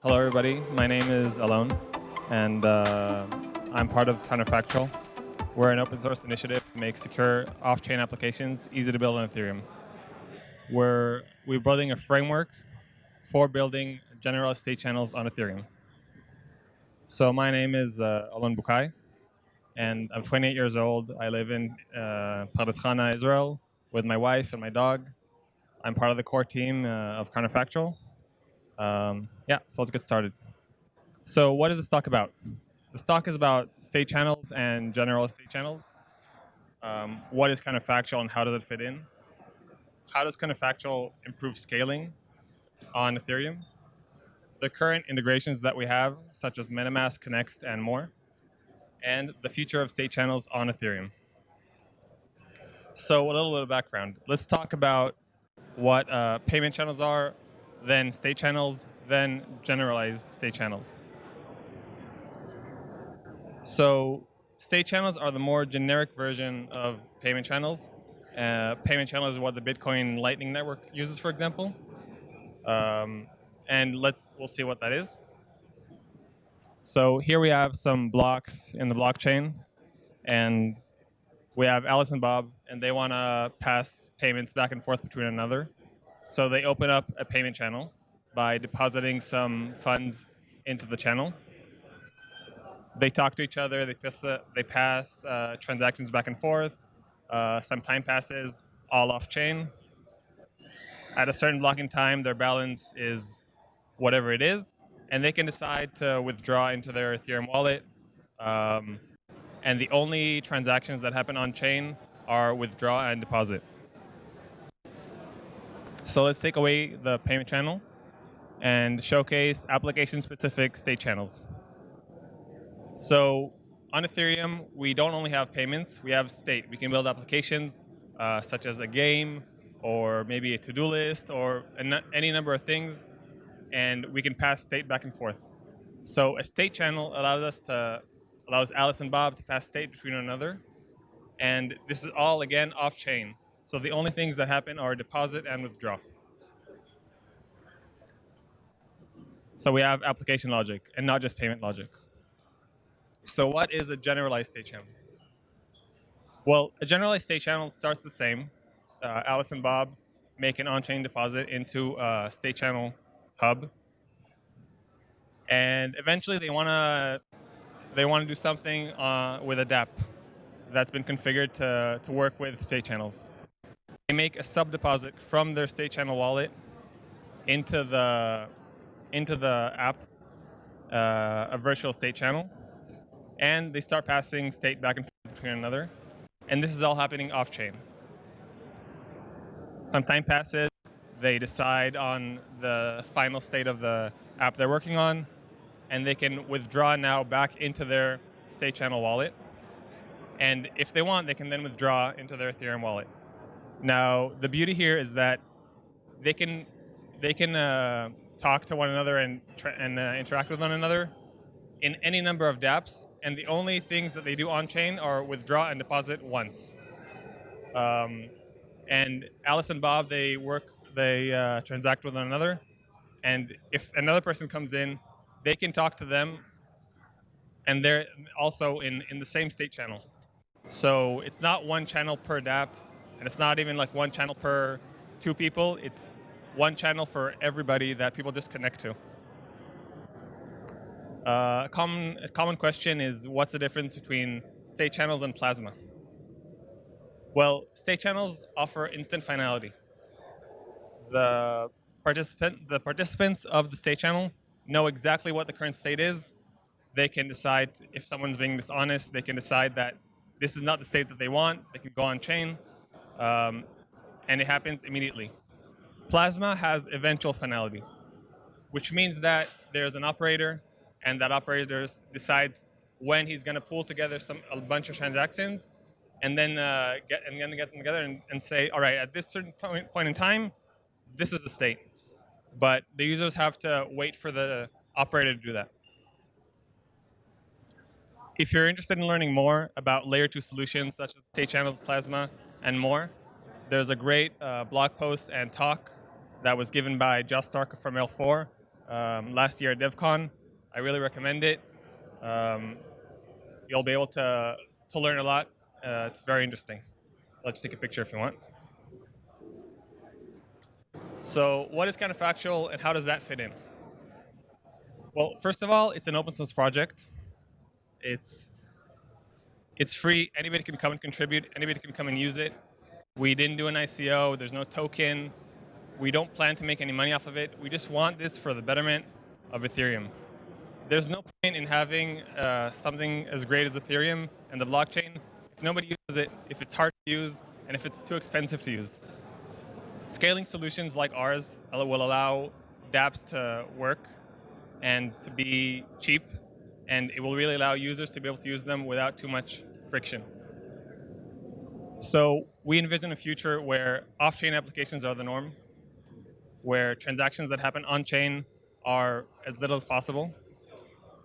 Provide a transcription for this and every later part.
Hello, everybody. My name is Alon, and I'm part of Counterfactual. We're an open source initiative to make secure off-chain applications easy to build on Ethereum. We're building a framework for building generalized state channels on Ethereum. So my name is Alon Bukai, and I'm 28 years old. I live in Pardes Chana, Israel, with my wife and my dog. I'm part of the core team of Counterfactual. So let's get started. So what is this talk about? This talk is about state channels and general state channels. What is Counterfactual and how does it fit in? How does Counterfactual improve scaling on Ethereum? The current integrations that we have, such as MetaMask, Connext, and more, and the future of state channels on Ethereum. So a little bit of background. Let's talk about what payment channels are, then state channels, then generalized state channels. So state channels are the more generic version of payment channels. Payment channel is what the Bitcoin Lightning Network uses, for example. And we'll see what that is. So here we have some blocks in the blockchain, and we have Alice and Bob, and they want to pass payments back and forth between another. So they open up a payment channel by depositing some funds into the channel. They talk to each other. They pass transactions back and forth. Some time passes, all off chain. At a certain block in time, their balance is whatever it is, and they can decide to withdraw into their Ethereum wallet. And the only transactions that happen on chain are withdraw and deposit. So let's take away the payment channel and showcase application-specific state channels. So on Ethereum, we don't only have payments, we have state. We can build applications such as a game or maybe a to-do list or any number of things, and we can pass state back and forth. So a state channel allows Alice and Bob to pass state between one another, and this is all, again, off-chain. So the only things that happen are deposit and withdraw. So we have application logic and not just payment logic. So what is a generalized state channel? Well, a generalized state channel starts the same. Alice and Bob make an on-chain deposit into a state channel hub, and eventually they want to do something with a dApp that's been configured to work with state channels. They make a sub-deposit from their state channel wallet into the app, a virtual state channel, and they start passing state back and forth between another. And this is all happening off-chain. Some time passes, they decide on the final state of the app they're working on, and they can withdraw now back into their state channel wallet. And if they want, they can then withdraw into their Ethereum wallet. Now, the beauty here is that they can talk to one another and interact with one another in any number of dApps, and the only things that they do on-chain are withdraw and deposit once. And Alice and Bob, they transact with one another, and if another person comes in, they can talk to them, and they're also in the same state channel. So it's not one channel per dApp, and it's not even like one channel per two people. It's one channel for everybody that people just connect to. A common question is, what's the difference between state channels and plasma? Well, state channels offer instant finality. The participants of the state channel know exactly what the current state is. They can decide if someone's being dishonest. They can decide that this is not the state that they want. They can go on chain, and it happens immediately. Plasma has eventual finality, which means that there's an operator, and that operator decides when he's going to pull together a bunch of transactions, and then get them together and say, all right, at this certain point in time, this is the state. But the users have to wait for the operator to do that. If you're interested in learning more about layer 2 solutions such as state channels, plasma, and more, there's a great blog post and talk that was given by Josh Stark from L4 last year at DevCon. I really recommend it. You'll be able to learn a lot. It's very interesting. Let's take a picture if you want. So what is Counterfactual and how does that fit in? Well, first of all, it's an open source project. It's free. Anybody can come and contribute. Anybody can come and use it. We didn't do an ICO. There's no token. We don't plan to make any money off of it. We just want this for the betterment of Ethereum. There's no point in having something as great as Ethereum and the blockchain if nobody uses it, if it's hard to use, and if it's too expensive to use. Scaling solutions like ours will allow dApps to work and to be cheap, and it will really allow users to be able to use them without too much friction. So we envision a future where off-chain applications are the norm, where transactions that happen on-chain are as little as possible,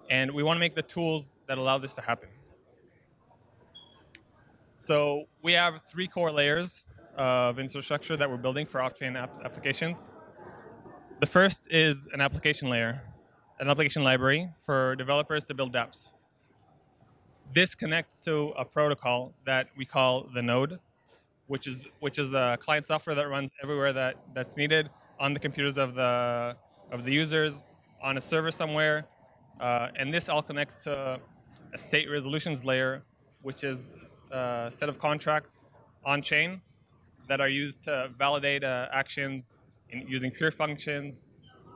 and we want to make the tools that allow this to happen. So we have 3 core layers of infrastructure that we're building for off-chain applications. The first is an application layer, an application library for developers to build dApps. This connects to a protocol that we call the node, which is the client software that runs everywhere that's needed on the computers of the users, on a server somewhere, and this all connects to a state resolutions layer, which is a set of contracts on chain that are used to validate actions using pure functions,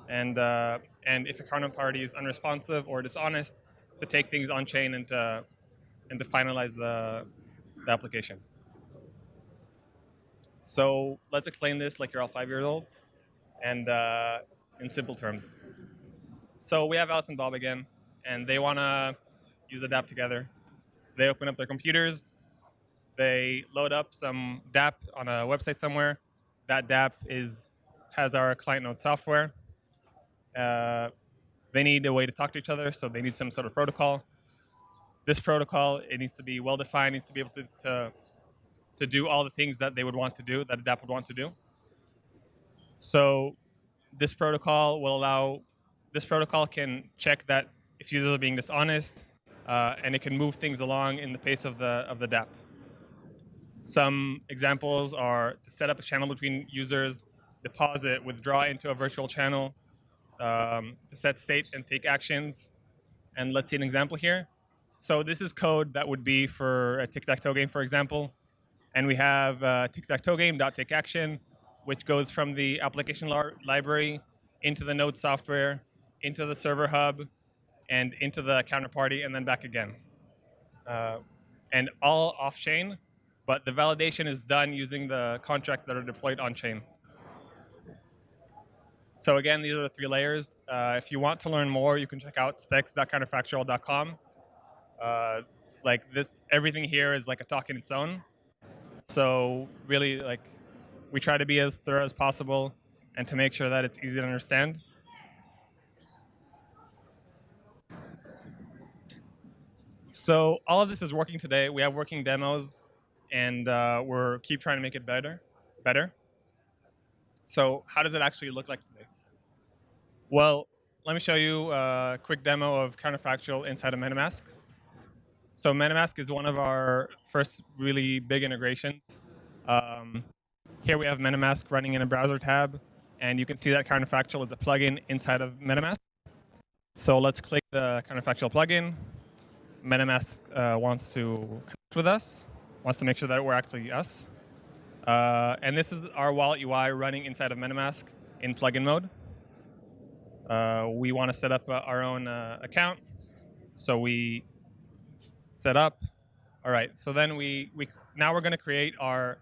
and if a counterparty is unresponsive or dishonest, to take things on chain and to finalize the application. So let's explain this like you're all 5 years old, and in simple terms. So we have Alice and Bob again, and they want to use a dApp together. They open up their computers. They load up some dApp on a website somewhere. That dApp has our client node software. They need a way to talk to each other, so they need some sort of protocol. This protocol, it needs to be well-defined, needs to be able to do all the things that they would want to do, that a dApp would want to do. So this protocol can check that if users are being dishonest, and it can move things along in the pace of the dApp. Some examples are to set up a channel between users, deposit, withdraw into a virtual channel, to set state and take actions. And let's see an example here. So this is code that would be for a tic-tac-toe game, for example. And we have tic-tac-toe game.takeAction, which goes from the application library into the node software, into the server hub, and into the counterparty, and then back again. And all off-chain, but the validation is done using the contracts that are deployed on-chain. So again, these are the 3 layers. If you want to learn more, you can check out specs.counterfactual.com. Like this, everything here is like a talk in its own. So really, like, we try to be as thorough as possible and to make sure that it's easy to understand. So all of this is working today. We have working demos, and we're keep trying to make it better. So how does it actually look like today? Well, let me show you a quick demo of Counterfactual inside of MetaMask. So MetaMask is one of our first really big integrations. Here we have MetaMask running in a browser tab, and you can see that Counterfactual is a plugin inside of MetaMask. So let's click the Counterfactual plugin. MetaMask wants to connect with us, wants to make sure that we're actually us. And this is our wallet UI running inside of MetaMask in plugin mode. We want to set up our own account. So we set up. All right, so then now we're going to create our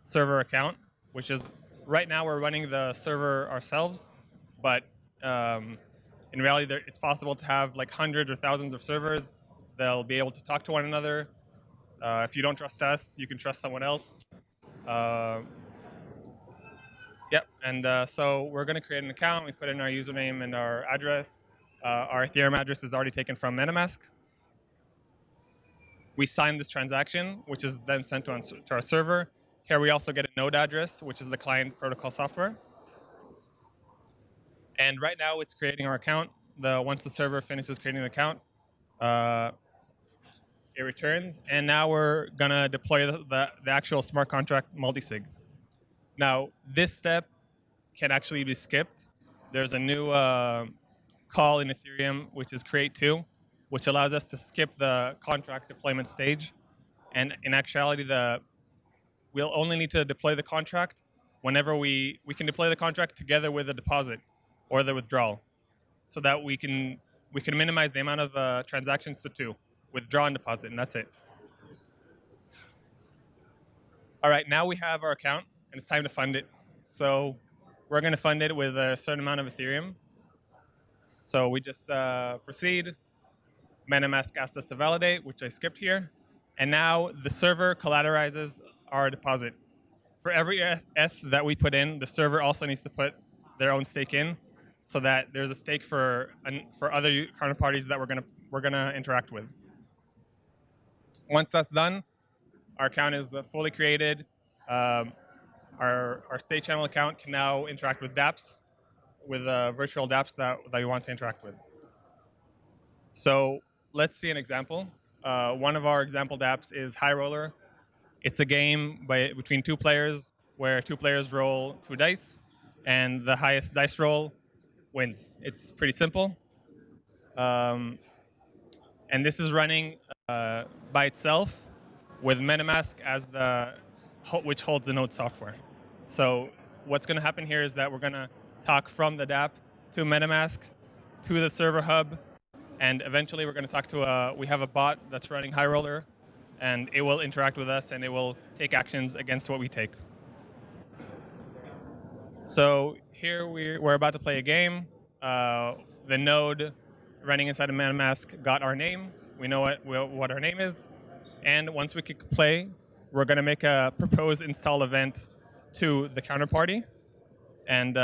server account, which is right now we're running the server ourselves, but in reality, it's possible to have like hundreds or thousands of servers. They'll be able to talk to one another. If you don't trust us, you can trust someone else. Yep, and so we're going to create an account. We put in our username and our address. Our Ethereum address is already taken from MetaMask. We sign this transaction, which is then sent to our server. Here we also get a node address, which is the client protocol software. And right now it's creating our account. Once the server finishes creating the account, uh, it returns. And now we're gonna deploy the actual smart contract multisig. Now this step can actually be skipped. There's a new call in Ethereum, which is create to, which allows us to skip the contract deployment stage. And in actuality, we'll only need to deploy the contract whenever we can deploy the contract together with the deposit or the withdrawal, so that we can minimize the amount of transactions to two, withdraw and deposit, and that's it. All right, now we have our account, and it's time to fund it. So we're going to fund it with a certain amount of Ethereum. So we just proceed. MetaMask asked us to validate, which I skipped here. And now the server collateralizes our deposit. For every ETH that we put in, the server also needs to put their own stake in, so that there's a stake for other counterparties that we're gonna interact with. Once that's done, our account is fully created. Um, our state channel account can now interact with dApps, with virtual dApps that we want to interact with. So let's see an example. One of our example dApps is High Roller. It's a game between two players where two players roll two dice, and the highest dice roll wins. It's pretty simple. Um, and this is running by itself with MetaMask as which holds the node software. So what's going to happen here is that we're going to talk from the dApp to MetaMask to the server hub, and eventually we're going to talk to we have a bot that's running High Roller, and it will interact with us and it will take actions against what we take. So here we're about to play a game. The node running inside of MetaMask got our name. We know what our name is. And once we click play, we're going to make a propose install event to the counterparty. And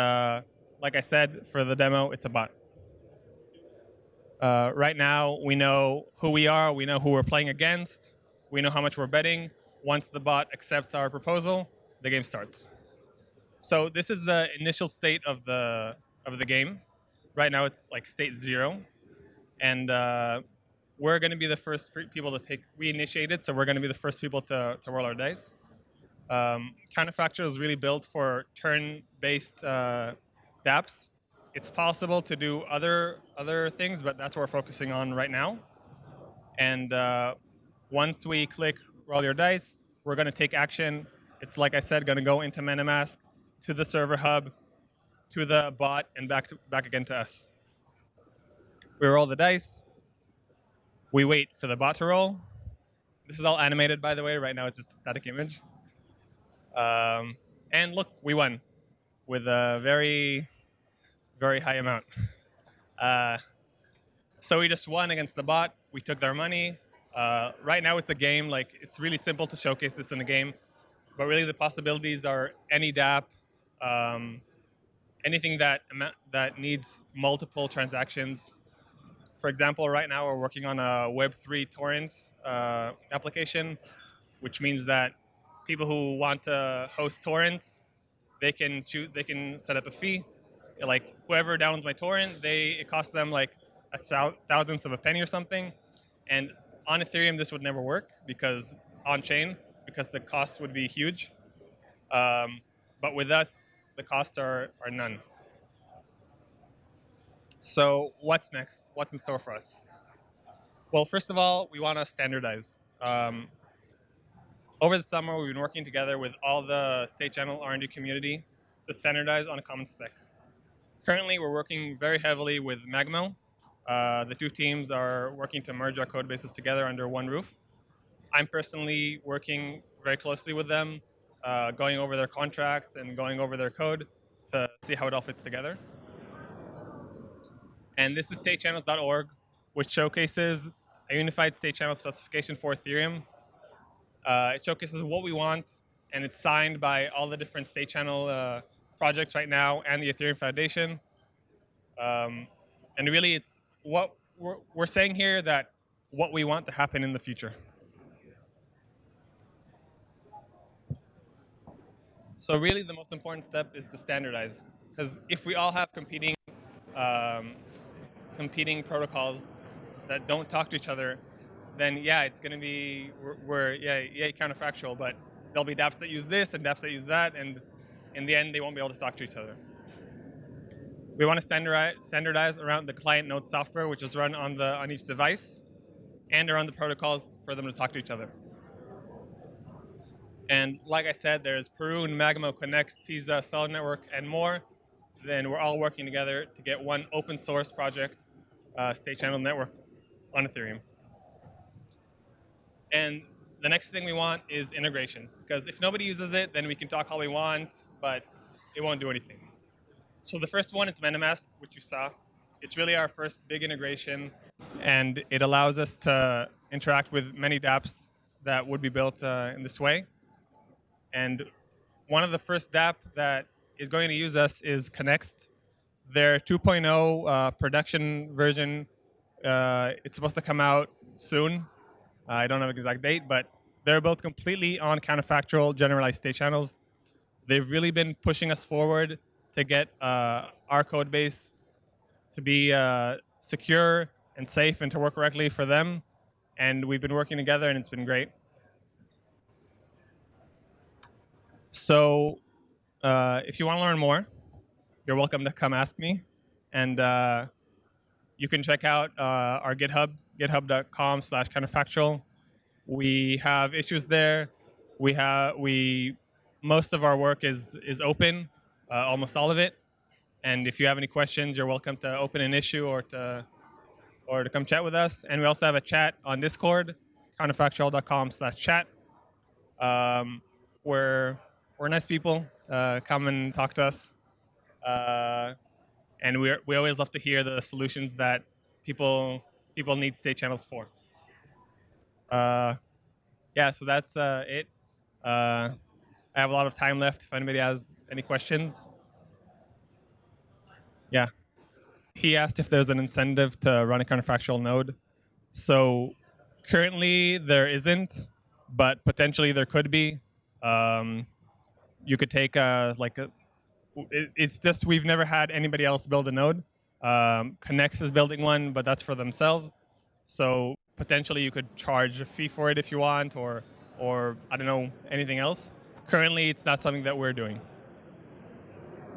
like I said, for the demo, it's a bot. Right now, we know who we are. We know who we're playing against. We know how much we're betting. Once the bot accepts our proposal, the game starts. So this is the initial state of the game. Right now, it's like state 0, and we're going to be the first people to take. We initiated, so we're going to be the first people to roll our dice. Counterfactual is really built for turn-based dApps. It's possible to do other things, but that's what we're focusing on right now. And once we click roll your dice, we're going to take action. It's, like I said, going to go into MetaMask, to the server hub, to the bot, and back again to us. We roll the dice. We wait for the bot to roll. This is all animated, by the way. Right now, it's just a static image. And look, we won with a very, very high amount. So we just won against the bot. We took their money. Right now, it's a game. Like, it's really simple to showcase this in a game. But really, the possibilities are any dApp, anything that needs multiple transactions. For example, right now we're working on a Web3 torrent application, which means that people who want to host torrents, they can set up a fee. Like, whoever downloads my torrent, it costs them like a thousandth of a penny or something. And on Ethereum, this would never work because the costs would be huge. But with us, the costs are none. So what's next? What's in store for us? Well, first of all, we want to standardize. Over the summer, we've been working together with all the state channel R&D community to standardize on a common spec. Currently, we're working very heavily with Magmo. The two teams are working to merge our code bases together under one roof. I'm personally working very closely with them, going over their contracts and going over their code to see how it all fits together. And this is statechannels.org, which showcases a unified state channel specification for Ethereum. It showcases what we want, and it's signed by all the different state channel projects right now and the Ethereum Foundation. And really, it's what we're saying here, that what we want to happen in the future. So really, the most important step is to standardize. Because if we all have competing competing protocols that don't talk to each other, then yeah, it's going to be counterfactual. But there'll be dApps that use this and dApps that use that, and in the end, they won't be able to talk to each other. We want to standardize around the client node software, which is run on each device, and around the protocols for them to talk to each other. And like I said, there's Perun, Magma, Connext, Pisa, Solid Network, and more. Then we're all working together to get one open source project, state channel network on Ethereum. And the next thing we want is integrations, because if nobody uses it, then we can talk all we want, but it won't do anything. So the first one, it's MetaMask, which you saw. It's really our first big integration, and it allows us to interact with many dApps that would be built in this way. And one of the first dApp that is going to use us is Connext. Their 2.0 production version, it's supposed to come out soon. I don't have an exact date, but they're built completely on counterfactual generalized state channels. They've really been pushing us forward to get our code base to be secure and safe and to work correctly for them. And we've been working together, and it's been great. So if you want to learn more, you're welcome to come ask me. And you can check out our GitHub, github.com/counterfactual. We have issues there. Most of our work is open, almost all of it. And if you have any questions, you're welcome to open an issue or to come chat with us. And we also have a chat on Discord, counterfactual.com/chat. We're nice people. Come and talk to us. And we always love to hear the solutions that people need state channels for. Yeah, so that's it. I have a lot of time left if anybody has any questions. Yeah. He asked if there's an incentive to run a counterfactual node. So currently there isn't, but potentially there could be. You could take it's just we've never had anybody else build a node. Connex is building one, but that's for themselves. So potentially you could charge a fee for it if you want, or I don't know, anything else. Currently, it's not something that we're doing.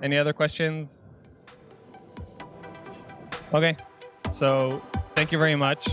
Any other questions? Okay, so thank you very much.